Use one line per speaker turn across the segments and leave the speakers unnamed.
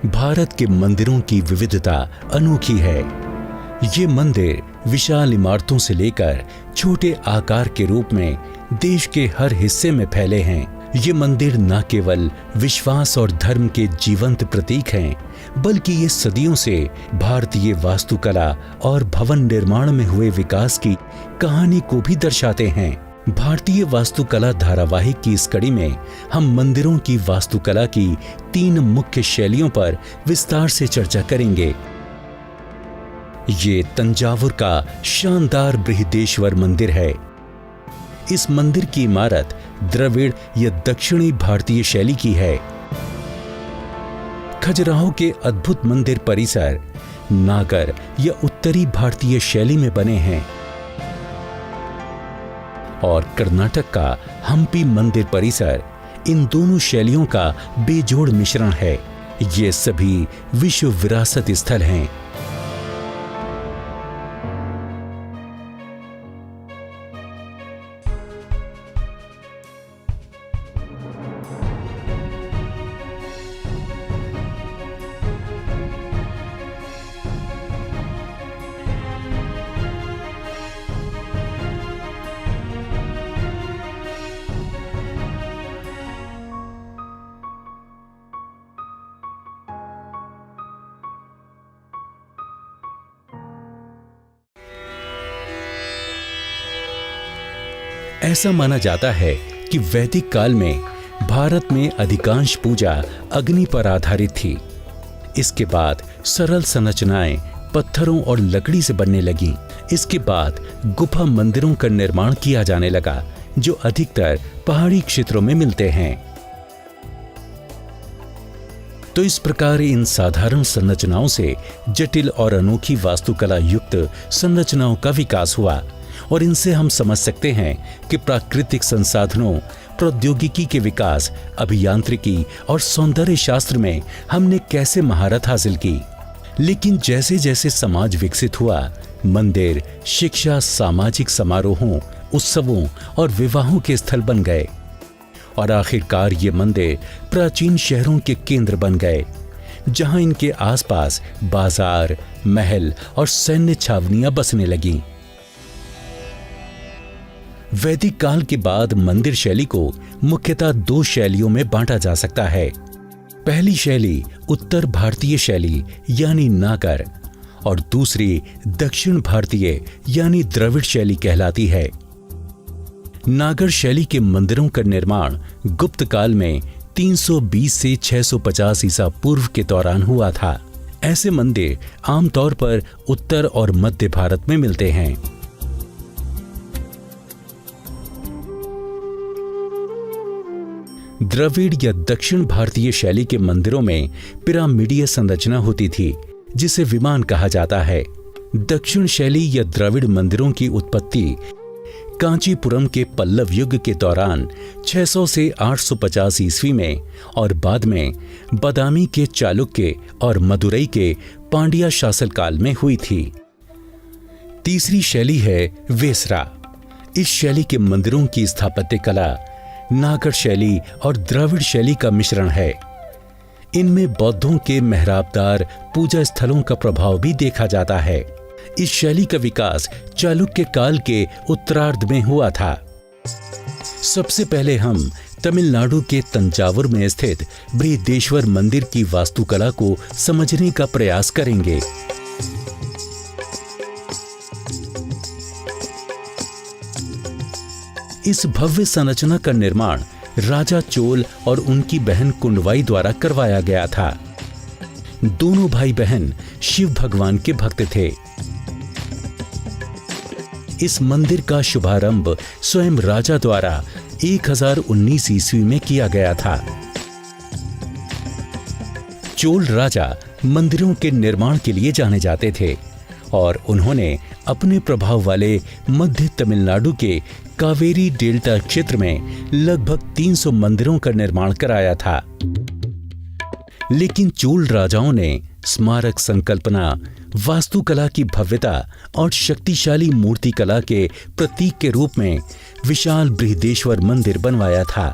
भारत के मंदिरों की विविधता अनोखी है। ये मंदिर विशाल इमारतों से लेकर छोटे आकार के रूप में देश के हर हिस्से में फैले हैं। ये मंदिर न केवल विश्वास और धर्म के जीवंत प्रतीक हैं, बल्कि ये सदियों से भारतीय वास्तुकला और भवन निर्माण में हुए विकास की कहानी को भी दर्शाते हैं। भारतीय वास्तुकला धारावाहिक की इस कड़ी में हम मंदिरों की वास्तुकला की 3 मुख्य शैलियों पर विस्तार से चर्चा करेंगे। ये तंजावुर का शानदार बृहदेश्वर मंदिर है। इस मंदिर की इमारत द्रविड़ या दक्षिणी भारतीय शैली की है। खजुराहो के अद्भुत मंदिर परिसर नागर या उत्तरी भारतीय शैली में बने हैं और कर्नाटक का हम्पी मंदिर परिसर इन दोनों शैलियों का बेजोड़ मिश्रण है। ये सभी विश्व विरासत स्थल हैं। ऐसा माना जाता है कि वैदिक काल में भारत में अधिकांश पूजा अग्नि पर आधारित थी। इसके बाद सरल संरचनाएं पत्थरों और लकड़ी से बनने लगीं। इसके बाद गुफा मंदिरों का निर्माण किया जाने लगा, जो अधिकतर पहाड़ी क्षेत्रों में मिलते हैं। तो इस प्रकार इन साधारण संरचनाओं से जटिल और अनोखी वास्तुकला युक्त संरचनाओं का विकास हुआ और इनसे हम समझ सकते हैं कि प्राकृतिक संसाधनों, प्रौद्योगिकी के विकास, अभियांत्रिकी और सौंदर्य शास्त्र में हमने कैसे महारत हासिल की। लेकिन जैसे जैसे समाज विकसित हुआ, मंदिर शिक्षा, सामाजिक समारोहों, उत्सवों और विवाहों के स्थल बन गए और आखिरकार ये मंदिर प्राचीन शहरों के केंद्र बन गए, जहां इनके आसपास बाजार, महल और सैन्य छावनियां बसने लगीं। वैदिक काल के बाद मंदिर शैली को मुख्यतः 2 शैलियों में बांटा जा सकता है। पहली शैली उत्तर भारतीय शैली यानी नागर और दूसरी दक्षिण भारतीय यानी द्रविड़ शैली कहलाती है। नागर शैली के मंदिरों का निर्माण गुप्त काल में 320 से 650 ईसा पूर्व के दौरान हुआ था। ऐसे मंदिर आमतौर पर उत्तर और मध्य भारत में मिलते हैं। द्रविड़ या दक्षिण भारतीय शैली के मंदिरों में पिरामिडीय संरचना होती थी, जिसे विमान कहा जाता है। दक्षिण शैली या द्रविड़ मंदिरों की उत्पत्ति कांचीपुरम के पल्लव युग के दौरान 600 से 850 ईस्वी में और बाद में बादामी के चालुक्य और मदुरई के पांड्या शासनकाल में हुई थी। तीसरी शैली है वेसरा। इस शैली के मंदिरों की स्थापत्य कला नागर शैली और द्रविड़ शैली का मिश्रण है। इनमें बौद्धों के मेहराबदार पूजा स्थलों का प्रभाव भी देखा जाता है। इस शैली का विकास चालुक्य काल के उत्तरार्ध में हुआ था। सबसे पहले हम तमिलनाडु के तंजावुर में स्थित बृहदेश्वर मंदिर की वास्तुकला को समझने का प्रयास करेंगे। इस भव्य संरचना का निर्माण राजा चोल और उनकी बहन कुंडवाई द्वारा करवाया गया था। दोनों भाई बहन शिव भगवान के भक्त थे। इस मंदिर का शुभारंभ स्वयं राजा द्वारा 1019 ईस्वी में किया गया था। चोल राजा मंदिरों के निर्माण के लिए जाने जाते थे और उन्होंने अपने प्रभाव वाले मध्य तमिलनाडु के कावेरी डेल्टा क्षेत्र में लगभग 300 मंदिरों का निर्माण कराया था। लेकिन चोल राजाओं ने स्मारक संकल्पना, वास्तुकला की भव्यता और शक्तिशाली मूर्तिकला के प्रतीक के रूप में विशाल बृहदेश्वर मंदिर बनवाया था।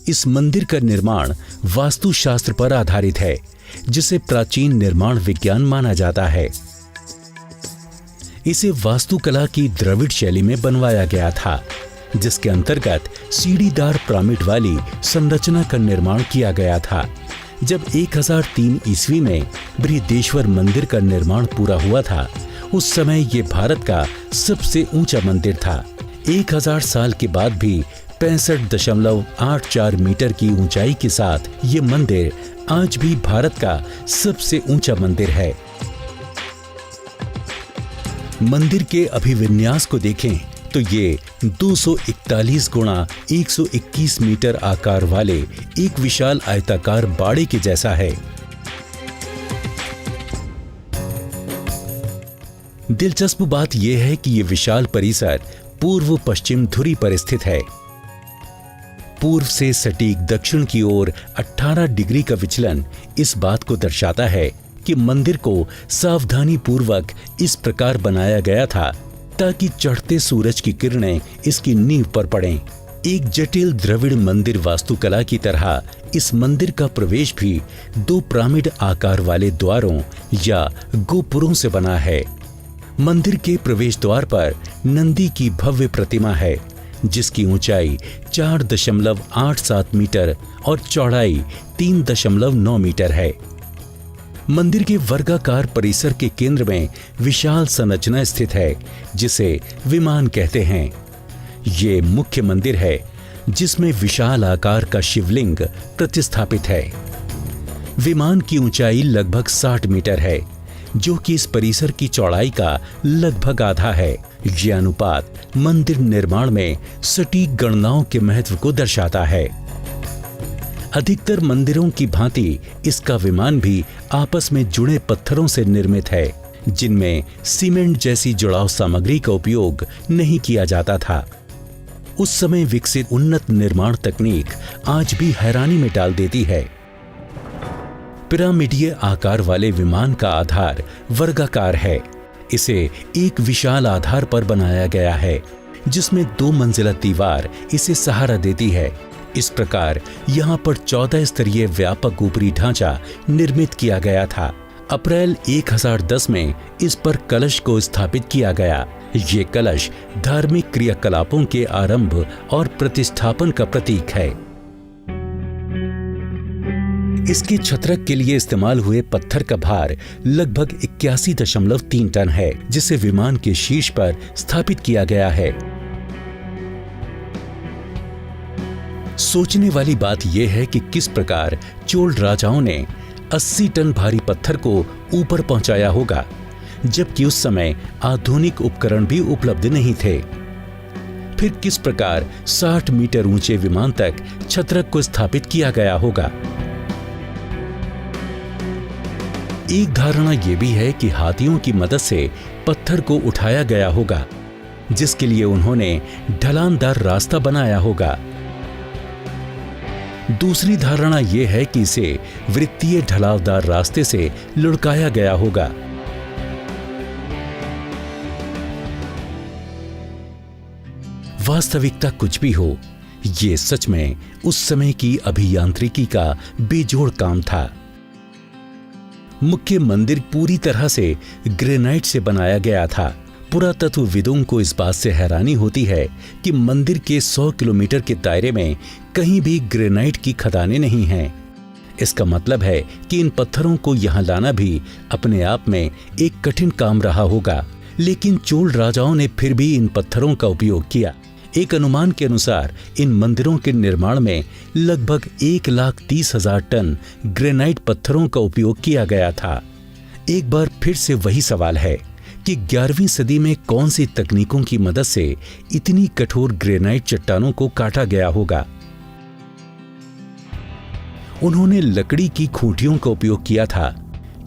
इस मंदिर का निर्माण वास्तुशास्त्र पर आधारित है, जिसे प्राचीन निर्माण विज्ञान माना जाता है। इसे वास्तुकला की द्रविड़ शैली में बनवाया गया था, जिसके अंतर्गत सीढ़ीदार पिरामिड वाली संरचना का निर्माण किया गया था। जब 1003 ईस्वी में बृहदेश्वर मंदिर का निर्माण पूरा हुआ था, उस समय ये भारत का सबसे ऊंचा मंदिर था। 1000 साल के बाद भी 65.84 मीटर की ऊंचाई के साथ ये मंदिर आज भी भारत का सबसे ऊंचा मंदिर है। मंदिर के अभिविन्यास को देखें तो ये 241 गुणा 121 मीटर आकार वाले एक विशाल आयताकार बाड़े के जैसा है। दिलचस्प बात यह है कि यह विशाल परिसर पूर्व पश्चिम धुरी पर स्थित है। पूर्व से सटीक दक्षिण की ओर 18 डिग्री का विचलन इस बात को दर्शाता है कि मंदिर को सावधानी पूर्वक इस प्रकार बनाया गया था ताकि चढ़ते सूरज की किरणें इसकी नींव पर पड़ें। एक जटिल द्रविड़ मंदिर वास्तुकला की तरह इस मंदिर का प्रवेश भी 2 पिरामिड आकार वाले द्वारों या गोपुरों से बना है। मंदिर के प्रवेश द्वार पर नंदी की भव्य प्रतिमा है, जिसकी ऊंचाई 4.87 मीटर और चौड़ाई 3.9 मीटर है। मंदिर के वर्गाकार परिसर के केंद्र में विशाल संरचना स्थित है, जिसे विमान कहते हैं। ये मुख्य मंदिर है, जिसमें विशाल आकार का शिवलिंग प्रतिस्थापित है। विमान की ऊंचाई लगभग 60 मीटर है, जो कि इस परिसर की चौड़ाई का लगभग आधा है। यह अनुपात मंदिर निर्माण में सटीक गणनाओं के महत्व को दर्शाता है। अधिकतर मंदिरों की भांति इसका विमान भी आपस में जुड़े पत्थरों से निर्मित है, जिनमें सीमेंट जैसी जुड़ाव सामग्री का उपयोग नहीं किया जाता था। उस समय विकसित उन्नत निर्माण तकनीक आज भी हैरानी में डाल देती है। पिरामिडीय आकार वाले विमान का आधार वर्गाकार है। इसे एक विशाल आधार पर बनाया गया है, जिसमें 2 मंजिला दीवार इसे सहारा देती है। इस प्रकार यहाँ पर 14 स्तरीय व्यापक ऊपरी ढांचा निर्मित किया गया था। अप्रैल 1010 में इस पर कलश को स्थापित किया गया। ये कलश धार्मिक क्रियाकलापों के आरंभ और प्रतिष्ठापन का प्रतीक है। इसके छत्रक के लिए इस्तेमाल हुए पत्थर का भार लगभग 81.3 टन है, जिसे विमान के शीर्ष पर स्थापित किया गया है। सोचने वाली बात यह है कि किस प्रकार चोल राजाओं ने 80 टन भारी पत्थर को ऊपर पहुंचाया होगा, जबकि उस समय आधुनिक उपकरण भी उपलब्ध नहीं थे। फिर किस प्रकार 60 मीटर ऊंचे विमान तक छत्रक को स्थापित किया गया होगा। एक धारणा यह भी है कि हाथियों की मदद से पत्थर को उठाया गया होगा, जिसके लिए उन्होंने ढलानदार रास्ता बनाया होगा। दूसरी धारणा यह है कि इसे वृत्तीय ढलावदार रास्ते से लुढ़काया गया होगा। वास्तविकता कुछ भी हो, यह सच में उस समय की अभियांत्रिकी का बेजोड़ काम था। मुख्य मंदिर पूरी तरह से ग्रेनाइट से बनाया गया था। पुरातत्वविदों को इस बात से हैरानी होती है कि मंदिर के 100 किलोमीटर के दायरे में कहीं भी ग्रेनाइट की खदानें नहीं हैं। इसका मतलब है कि इन पत्थरों को यहाँ लाना भी अपने आप में एक कठिन काम रहा होगा, लेकिन चोल राजाओं ने फिर भी इन पत्थरों का उपयोग किया। एक अनुमान के अनुसार इन मंदिरों के निर्माण में लगभग 1,30,000 टन ग्रेनाइट पत्थरों का उपयोग किया गया था। एक बार फिर से वही सवाल है कि 11वीं सदी में कौन सी तकनीकों की मदद से इतनी कठोर ग्रेनाइट चट्टानों को काटा गया होगा। उन्होंने लकड़ी की खूंटियों का उपयोग किया था।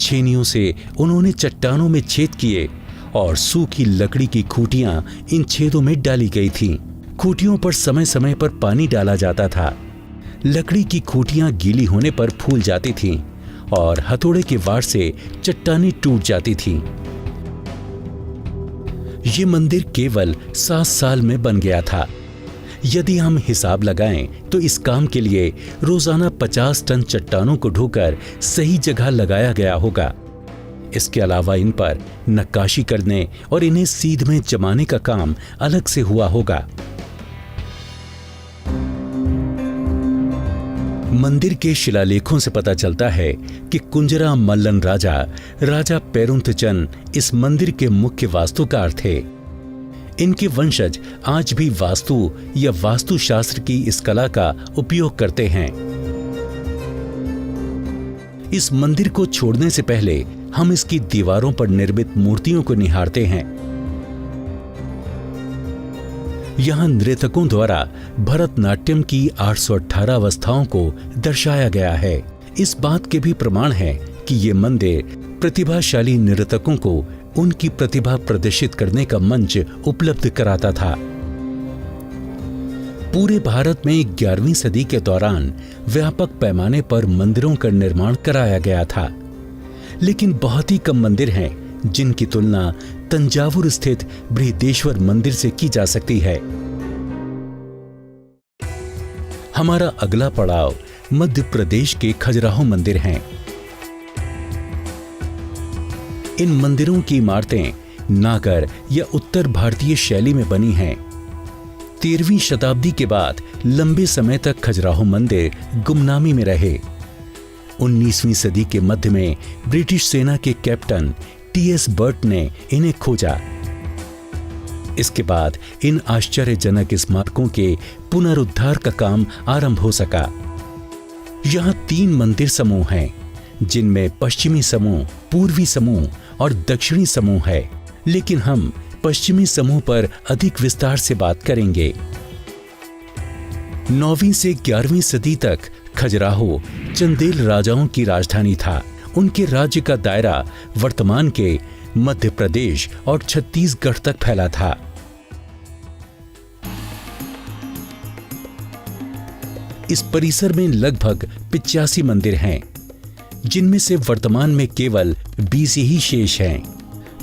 छेनियों से उन्होंने चट्टानों में छेद किए और सूखी लकड़ी की खूंटियां इन छेदों में डाली गई थीं। खूंटियों पर समय समय पर पानी डाला जाता था। लकड़ी की खूंटियां गीली होने पर फूल जाती थीं और हथौड़े के वार से चट्टानें टूट जाती थीं। ये मंदिर केवल 7 साल में बन गया था। यदि हम हिसाब लगाएं तो इस काम के लिए रोजाना 50 टन चट्टानों को ढोकर सही जगह लगाया गया होगा। इसके अलावा इन पर नक्काशी करने और इन्हें सीध में जमाने का काम अलग से हुआ होगा। मंदिर के शिलालेखों से पता चलता है कि कुंजरा मल्लन राजा पेरुंतचन इस मंदिर के मुख्य वास्तुकार थे। इनके वंशज आज भी वास्तु या वास्तुशास्त्र की इस कला का उपयोग करते हैं। इस मंदिर को छोड़ने से पहले हम इसकी दीवारों पर निर्मित मूर्तियों को निहारते हैं। यहां नृतकों द्वारा भरतनाट्यम की 818 अवस्थाओं को दर्शाया गया है। इस बात के भी प्रमाण है कि ये मंदिर प्रतिभाशाली नर्तकों को उनकी प्रतिभा प्रदर्शित करने का मंच उपलब्ध कराता था। पूरे भारत में 11वीं सदी के दौरान व्यापक पैमाने पर मंदिरों का निर्माण कराया गया था, लेकिन बहुत ही कम मंदिर हैं जिनकी तुलना तंजावुर स्थित बृहदेश्वर मंदिर से की जा सकती है। हमारा अगला पड़ाव मध्य प्रदेश के खजुराहो मंदिर हैं। इन मंदिरों की इमारतें नागर या उत्तर भारतीय शैली में बनी हैं। 13वीं शताब्दी के बाद लंबे समय तक खजुराहो मंदिर गुमनामी में रहे। 19वीं सदी के मध्य में ब्रिटिश सेना के कैप्टन टी.एस. बर्ट ने इन्हें खोजा। इसके बाद इन आश्चर्यजनक स्मारकों के पुनरुद्धार का काम आरंभ हो सका। यहाँ 3 मंदिर समूह हैं, जिनमें पश्चिमी समूह, पूर्वी समूह और दक्षिणी समूह है, लेकिन हम पश्चिमी समूह पर अधिक विस्तार से बात करेंगे। 9वीं से 11वीं सदी तक खजुराहो चंदेल राजाओं की राजधानी था। उनके राज्य का दायरा वर्तमान के मध्य प्रदेश और छत्तीसगढ़ तक फैला था। इस परिसर में लगभग 85 मंदिर हैं, जिनमें से वर्तमान में केवल 20 ही शेष हैं।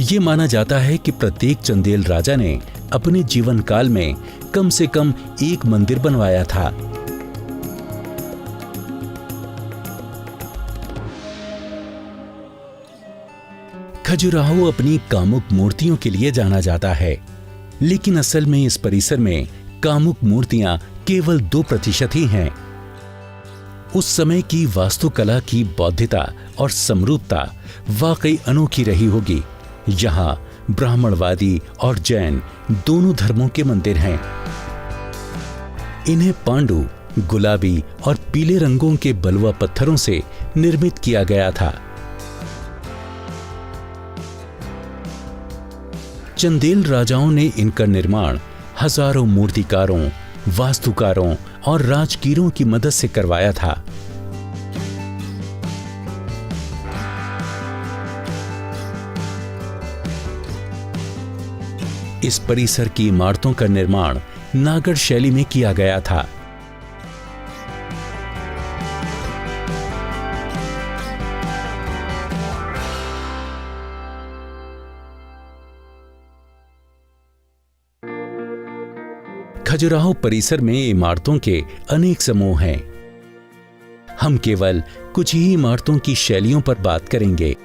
ये माना जाता है कि प्रत्येक चंदेल राजा ने अपने जीवन काल में कम से कम एक मंदिर बनवाया था। खजुराहो अपनी कामुक मूर्तियों के लिए जाना जाता है, लेकिन असल में इस परिसर में कामुक मूर्तियां केवल 2% ही हैं। उस समय की वास्तुकला की बौद्धिता और समरूपता वाकई अनोखी रही होगी। यहाँ ब्राह्मणवादी और जैन दोनों धर्मों के मंदिर हैं। इन्हें पांडु, गुलाबी और पीले रंगों के बलुआ पत्थरों से निर्मित किया गया था। चंदेल राजाओं ने इनका निर्माण हजारों मूर्तिकारों, वास्तुकारों और राजकीरों की मदद से करवाया था। इस परिसर की इमारतों का निर्माण नागर शैली में किया गया था। खजुराहो परिसर में इमारतों के अनेक समूह हैं। हम केवल कुछ ही इमारतों की शैलियों पर बात करेंगे।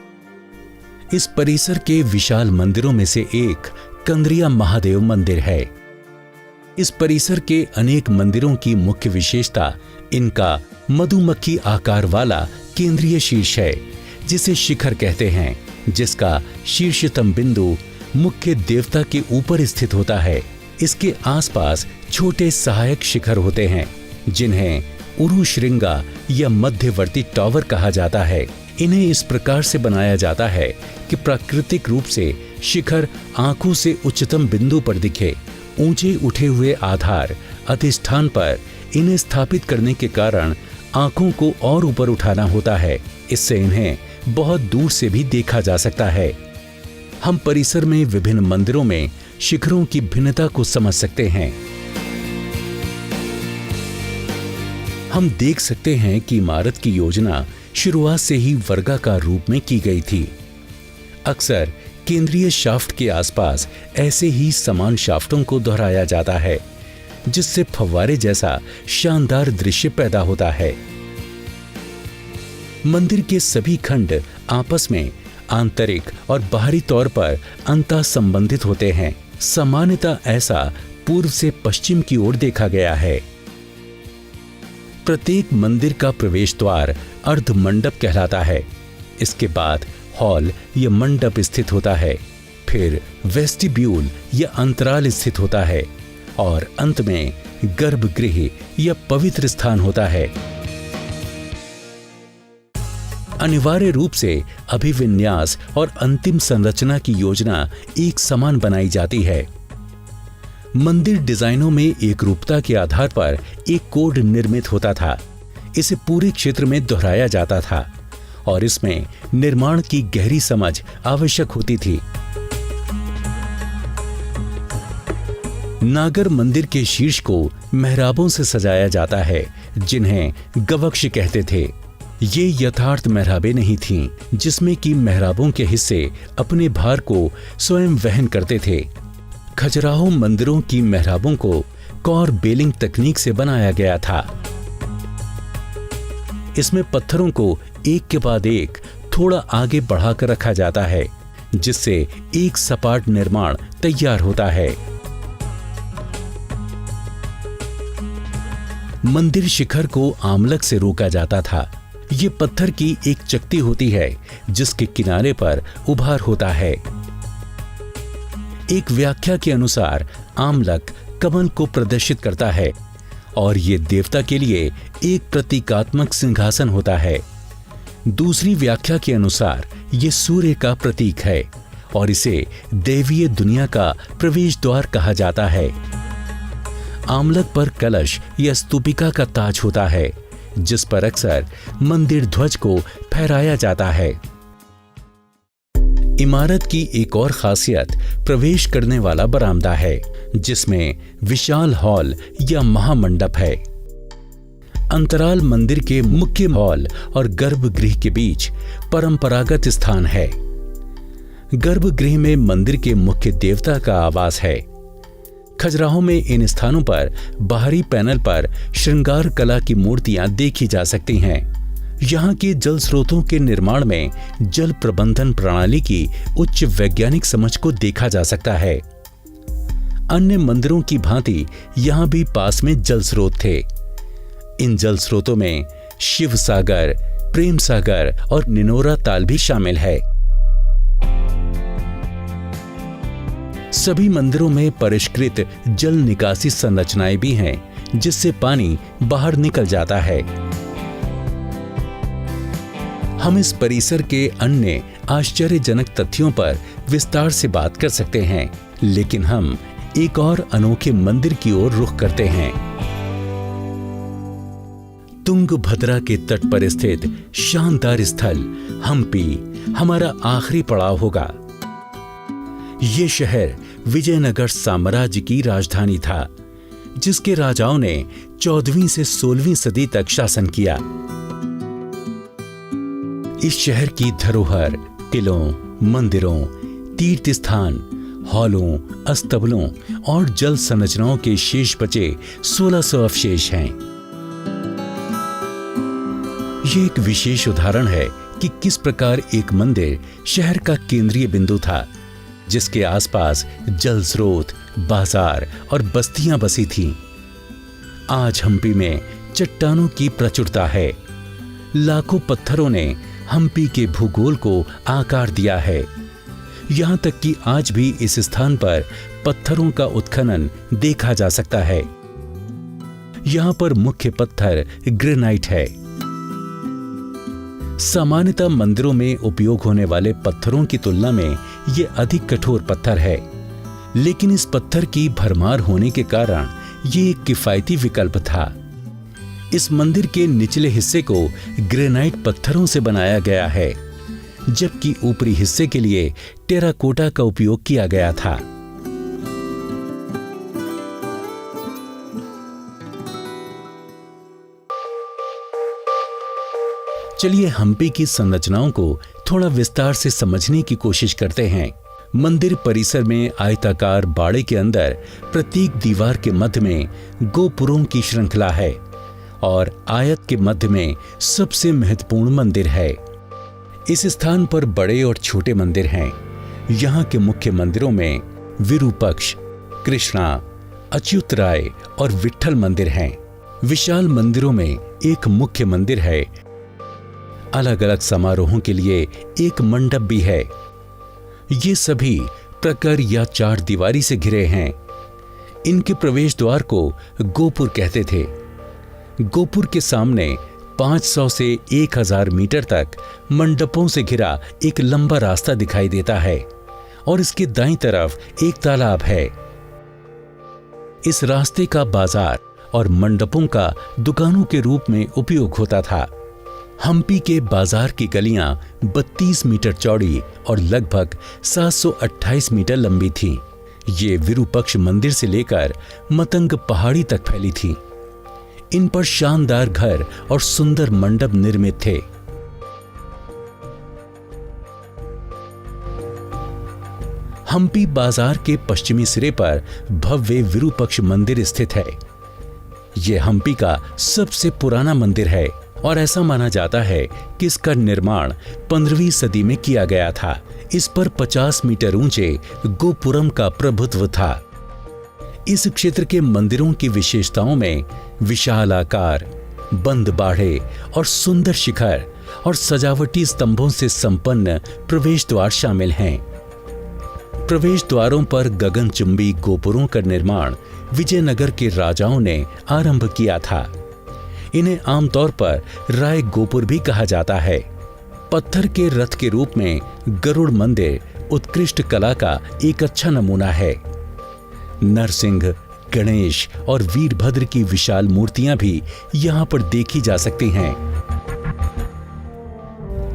इस परिसर के विशाल मंदिरों में से एक कंद्रिया महादेव मंदिर है। इस परिसर के अनेक मंदिरों की मुख्य विशेषता इनका मधुमक्खी आकार वाला केंद्रीय शीर्ष है, जिसे शिखर कहते हैं, जिसका शीर्षतम बिंदु मुख्य देवता के ऊपर स्थित होता है। इसके आसपास छोटे सहायक शिखर होते हैं, जिन्हें उरुश्रृंगा या मध्यवर्ती टावर कहा जाता है। इन्हें इस प्रकार से बनाया जाता है कि प्राकृतिक रूप से शिखर आंखों से उच्चतम बिंदु पर दिखे। ऊंचे उठे हुए आधार अधिष्ठान पर इन्हें स्थापित करने के कारण आंखों को और ऊपर उठाना होता है। इससे इन्हें बहुत दूर से भी देखा जा सकता है। हम परिसर में विभिन्न मंदिरों में शिखरों की भिन्नता को समझ सकते हैं। हम देख सकते हैं कि इमारत की योजना शुरुआत से ही वर्गाकार रूप में की गई थी। अक्सर केंद्रीय शाफ्ट के आसपास ऐसे ही समान शाफ्टों को दोहराया जाता है। जिससे फव्वारे जैसा शानदार दृश्य पैदा होता है। मंदिर के सभी खंड आपस में आंतरिक और बाहरी तौर पर अंतः संबंधित होते हैं। सामान्यतः ऐसा पूर्व से पश्चिम की ओर देखा गया है। प्रत्येक मंदिर का प्रवेश द्वार अर्ध मंडप कहलाता है। इसके बाद हॉल या मंडप स्थित होता है, फिर वेस्टिब्यूल या अंतराल स्थित होता है और अंत में गर्भगृह या पवित्र स्थान होता है। अनिवार्य रूप से अभिविन्यास और अंतिम संरचना की योजना एक समान बनाई जाती है। मंदिर डिजाइनों में एकरूपता के आधार पर एक कोड निर्मित होता था। इसे पूरे क्षेत्र में दोहराया जाता था और इसमें निर्माण की गहरी समझ आवश्यक होती थी। नागर मंदिर के शीर्ष को मेहराबों से सजाया जाता है, जिन्हें गवक्ष कहते थे। ये यथार्थ मेहराबें नहीं थीं, जिसमें कि मेहराबों के हिस्से अपने भार को स्वयं वहन करते थे। खजुराहो मंदिरों की मेहराबों को कौर बेलिंग तकनीक से बनाया गया था। इसमें पत्थरों को एक के बाद एक थोड़ा आगे बढ़ाकर रखा जाता है, जिससे एक सपाट निर्माण तैयार होता है। मंदिर शिखर को आमलक से रोका जाता था। ये पत्थर की एक चकती होती है, जिसके किनारे पर उभार होता है। एक व्याख्या के अनुसार आमलक कमल को प्रदर्शित करता है और ये देवता के लिए एक प्रतीकात्मक सिंहासन होता है। दूसरी व्याख्या के अनुसार ये सूर्य का प्रतीक है और इसे दैवीय दुनिया का प्रवेश द्वार कहा जाता है। आमलक पर कलश या स्तूपिका का ताज होता है, जिस पर अक्सर मंदिर ध्वज को फहराया जाता है। इमारत की एक और खासियत प्रवेश करने वाला बरामदा है, जिसमें विशाल हॉल या महामंडप है। अंतराल मंदिर के मुख्य हॉल और गर्भगृह के बीच परंपरागत स्थान है। गर्भगृह में मंदिर के मुख्य देवता का आवास है। खजुराहो में इन स्थानों पर बाहरी पैनल पर श्रृंगार कला की मूर्तियां देखी जा सकती हैं। यहाँ के जल स्रोतों के निर्माण में जल प्रबंधन प्रणाली की उच्च वैज्ञानिक समझ को देखा जा सकता है। अन्य मंदिरों की भांति यहाँ भी पास में जल स्रोत थे। इन जल स्रोतों में शिव सागर, प्रेम सागर और निनोरा ताल भी शामिल है। सभी मंदिरों में परिष्कृत जल निकासी संरचनाएं भी हैं, जिससे पानी बाहर निकल जाता है। हम इस परिसर के अन्य आश्चर्यजनक तथ्यों पर विस्तार से बात कर सकते हैं, लेकिन हम एक और अनोखे मंदिर की ओर रुख करते हैं। तुंगभद्रा के तट पर स्थित शानदार स्थल हम्पी हमारा आखिरी पड़ाव होगा। ये शहर विजयनगर साम्राज्य की राजधानी था, जिसके राजाओं ने 14वीं से 16वीं सदी तक शासन किया। इस शहर की धरोहर किलों, मंदिरों, तीर्थ स्थान, हॉलों, अस्तबलों और जल संरचनाओं के शेष बचे 1600 अवशेष हैं। ये एक विशेष उदाहरण है कि किस प्रकार एक मंदिर शहर का केंद्रीय बिंदु था, जिसके आसपास जल स्रोत, बाजार और बस्तियां बसी थीं। आज हम्पी में चट्टानों की प्रचुरता है। लाखों पत्थरों ने हम्पी के भूगोल को आकार दिया है। यहाँ तक कि आज भी इस स्थान पर पत्थरों का उत्खनन देखा जा सकता है। यहाँ पर मुख्य पत्थर ग्रेनाइट है। सामान्यतः मंदिरों में उपयोग होने वाले पत्थरों की तुलना में ये अधिक कठोर पत्थर है, लेकिन इस पत्थर की भरमार होने के कारण ये एक किफायती विकल्प था। इस मंदिर के निचले हिस्से को ग्रेनाइट पत्थरों से बनाया गया है, जबकि ऊपरी हिस्से के लिए टेराकोटा का उपयोग किया गया था। चलिए हम्पी की संरचनाओं को थोड़ा विस्तार से समझने की कोशिश करते हैं। मंदिर परिसर में आयताकार बाड़े के अंदर प्रत्येक दीवार के मध्य में गोपुरों की श्रृंखला है और आयत के मध्य में सबसे महत्वपूर्ण मंदिर है। इस स्थान पर बड़े और छोटे मंदिर हैं। यहाँ के मुख्य मंदिरों में विरूपक्ष, कृष्णा, अच्युत राय और विट्ठल मंदिर हैं। विशाल मंदिरों में एक मुख्य मंदिर है। अलग अलग समारोहों के लिए एक मंडप भी है। ये सभी प्रकर या चार दीवारी से घिरे हैं। इनके प्रवेश द्वार को गोपुर कहते थे। गोपुर के सामने 500 से 1000 मीटर तक मंडपों से घिरा एक लंबा रास्ता दिखाई देता है और इसके दाईं तरफ एक तालाब है। इस रास्ते का बाजार और मंडपों का दुकानों के रूप में उपयोग होता था। हम्पी के बाजार की गलियां 32 मीटर चौड़ी और लगभग 728 मीटर लंबी थीं। ये विरूपक्ष मंदिर से लेकर मतंग पहाड़ी तक फैली थी। इन पर शानदार घर और सुंदर मंडप निर्मित थे। हम्पी बाजार के पश्चिमी सिरे पर भव्य विरूपक्ष मंदिर स्थित है। यह हम्पी का सबसे पुराना मंदिर है और ऐसा माना जाता है कि इसका निर्माण 15वीं सदी में किया गया था। इस पर 50 मीटर ऊंचे गोपुरम का प्रभुत्व था। इस क्षेत्र के मंदिरों की विशेषताओं में विशाल आकार, बंद बाढ़े और सुंदर शिखर और सजावटी स्तंभों से संपन्न प्रवेश द्वार शामिल हैं। प्रवेश द्वारों पर गगनचुंबी गोपुरों का निर्माण विजयनगर के राजाओं ने आरंभ किया था। इन्हें आमतौर पर राय गोपुर भी कहा जाता है। पत्थर के रथ के रूप में गरुड़ मंदिर उत्कृष्ट कला का एक अच्छा नमूना है। नरसिंह, गणेश और वीरभद्र की विशाल मूर्तियां भी यहां पर देखी जा सकती हैं।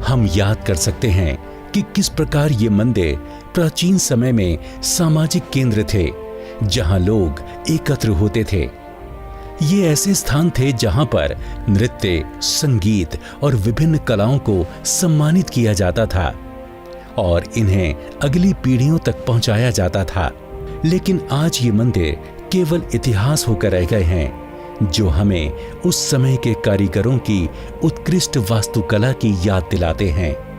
हम याद कर सकते हैं कि किस प्रकार ये मंदिर प्राचीन समय में सामाजिक केंद्र थे, जहां लोग एकत्र होते थे। ये ऐसे स्थान थे जहां पर नृत्य, संगीत और विभिन्न कलाओं को सम्मानित किया जाता था और इन्हें अगली पीढ़ियों तक पहुंचाया जाता था। लेकिन आज ये मंदिर केवल इतिहास होकर रह गए हैं, जो हमें उस समय के कारीगरों की उत्कृष्ट वास्तुकला की याद दिलाते हैं।